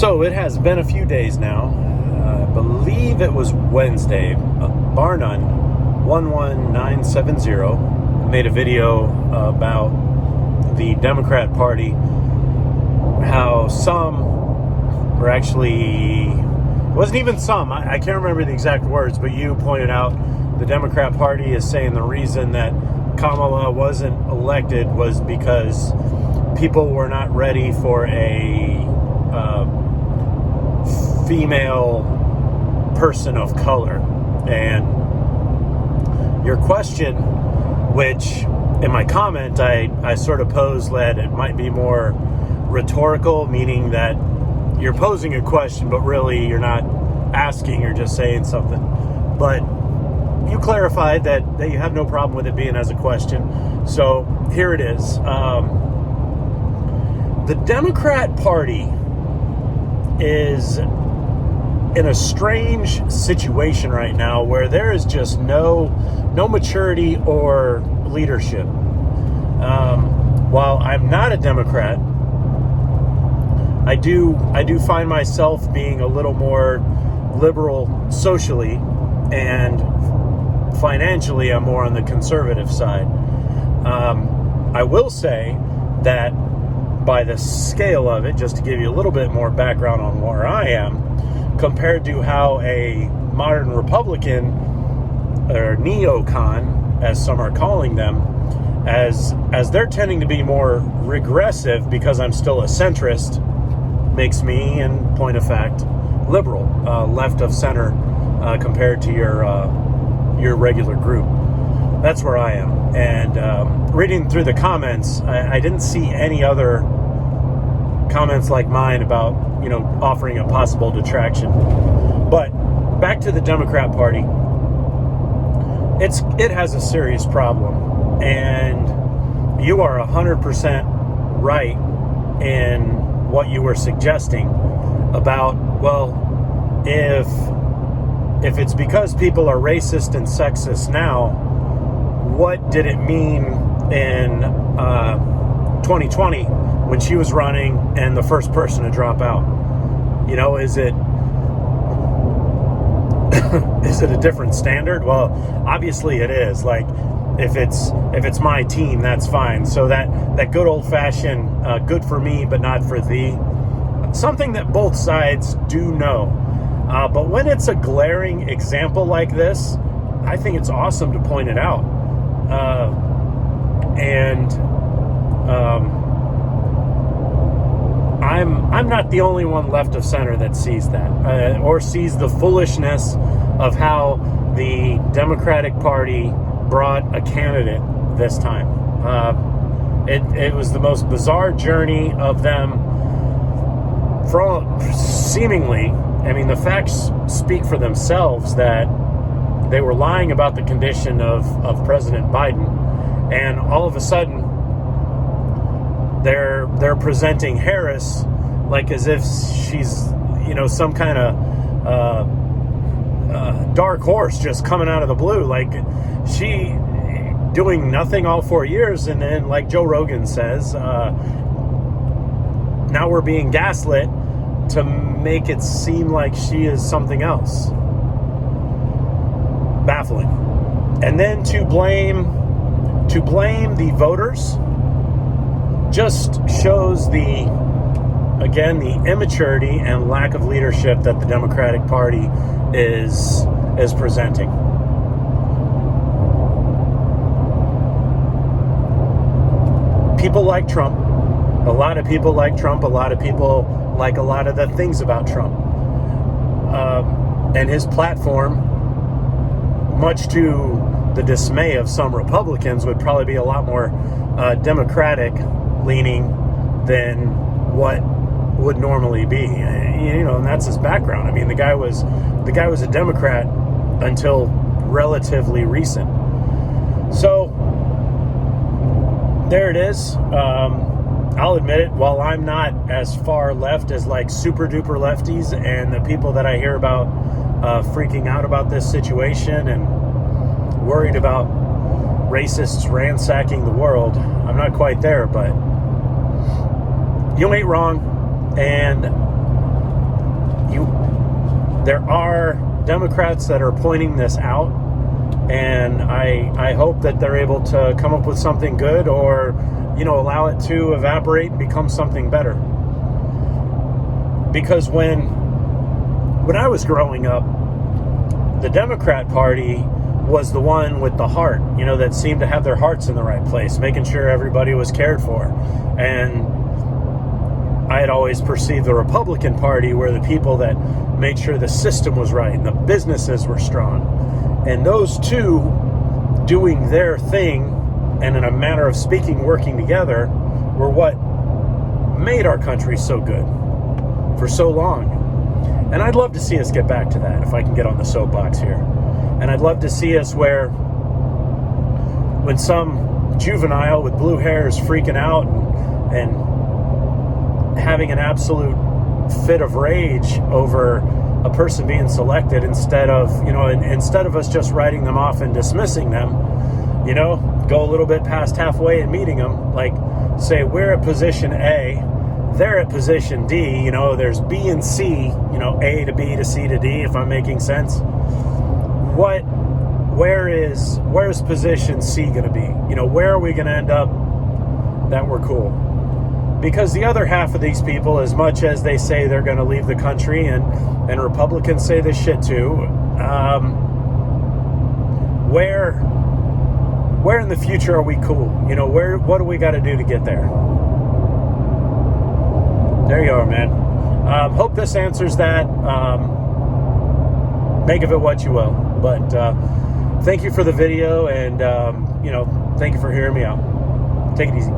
So it has been a few days now. I believe it was Wednesday. Bar none, 11970 made a video about the Democrat Party, how some, or actually, it wasn't even some, I can't remember the exact words, but you pointed out the Democrat Party is saying the reason that Kamala wasn't elected was because people were not ready for a female person of color. And your question, which in my comment I sort of posed that it might be more rhetorical, meaning that you're posing a question but really you're not asking, you're just saying something. But you clarified that you have no problem with it being as a question. So here it is. The Democrat Party is in a strange situation right now where there is just no maturity or leadership. While I'm not a Democrat, I do find myself being a little more liberal socially, and financially I'm more on the conservative side. I will say that by the scale of it, just to give you a little bit more background on where I am, compared to how a modern Republican, or neocon, as some are calling them, as they're tending to be more regressive because I'm still a centrist, makes me, in point of fact, liberal, left of center, compared to your regular group. That's where I am. And reading through the comments, I didn't see any other comments like mine about, offering a possible detraction. But back to the Democrat Party. It has a serious problem. And you are 100% right in what you were suggesting about, well, if it's because people are racist and sexist now, what did it mean in 2020 when she was running and the first person to drop out? Is it is it a different standard? Well, obviously it is. Like, if it's my team, that's fine. So that good old fashioned good for me but not for thee, something that both sides do know. But when it's a glaring example like this, I think it's awesome to point it out. I'm not the only one left of center that sees that, or sees the foolishness of how the Democratic Party brought a candidate this time. It was the most bizarre journey of them. Seemingly, the facts speak for themselves that they were lying about the condition of President Biden, and all of a sudden they're presenting Harris like as if she's some kind of dark horse just coming out of the blue, like she doing nothing all 4 years, and then, like Joe Rogan says, now we're being gaslit to make it seem like she is something else. Baffling. And then to blame the voters just shows the immaturity and lack of leadership that the Democratic Party is presenting. People like Trump. A lot of people like Trump. A lot of people like a lot of the things about Trump. And his platform, much to the dismay of some Republicans, would probably be a lot more Democratic leaning than what would normally be. And that's his background. The guy was a Democrat until relatively recent. So there it is. I'll admit it, while I'm not as far left as like super duper lefties and the people that I hear about freaking out about this situation and worried about racists ransacking the world, I'm not quite there, but you ain't wrong. And there are Democrats that are pointing this out, and I hope that they're able to come up with something good, or allow it to evaporate and become something better. Because when I was growing up, the Democrat Party was the one with the heart, that seemed to have their hearts in the right place, making sure everybody was cared for. And I had always perceived the Republican Party were the people that made sure the system was right and the businesses were strong. And those two doing their thing, and in a manner of speaking, working together, were what made our country so good for so long. And I'd love to see us get back to that, if I can get on the soapbox here. And I'd love to see us where when some juvenile with blue hair is freaking out and having an absolute fit of rage over a person being selected, instead of us just writing them off and dismissing them, go a little bit past halfway and meeting them, like say we're at position A, they're at position D, there's B and C, A to B to C to D, if I'm making sense. Where is position C going to be? Where are we going to end up that we're cool? Because the other half of these people, as much as they say they're going to leave the country, and Republicans say this shit too, where in the future are we cool? What do we got to do to get there? There you are, man. Hope this answers that. Make of it what you will. But thank you for the video, and thank you for hearing me out. Take it easy.